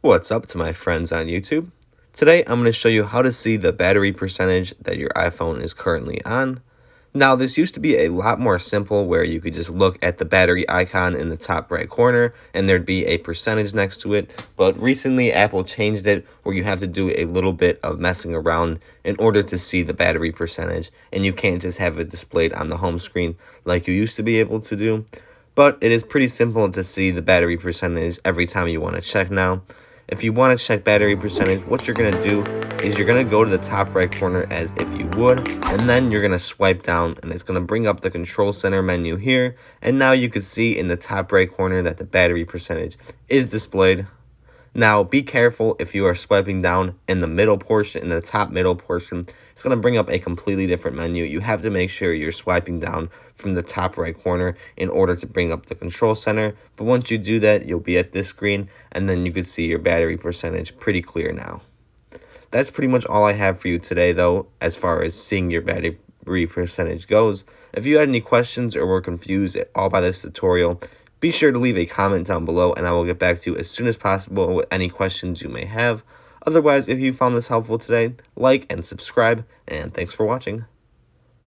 What's up to my friends on YouTube? Today I'm going to show you how to see the battery percentage that your iPhone is currently on. Now this used to be a lot more simple where you could just look at the battery icon in the top right corner and there'd be a percentage next to it, but recently Apple changed it where you have to do a little bit of messing around in order to see the battery percentage, and you can't just have it displayed on the home screen like you used to be able to do. But it is pretty simple to see the battery percentage every time you want to check now. If you want to check battery percentage, what you're going to do is you're going to go to the top right corner as if you would, and then you're going to swipe down and it's going to bring up the control center menu here. And now you can see in the top right corner that the battery percentage is displayed. Now, be careful if you are swiping down in the middle portion, in the top middle portion, it's going to bring up a completely different menu. You have to make sure you're swiping down from the top right corner in order to bring up the control center. But once you do that, you'll be at this screen, and then you can see your battery percentage pretty clear now. That's pretty much all I have for you today, though, as far as seeing your battery percentage goes. If you had any questions or were confused at all by this tutorial, be sure to leave a comment down below and I will get back to you as soon as possible with any questions you may have. Otherwise, if you found this helpful today, like and subscribe, and thanks for watching.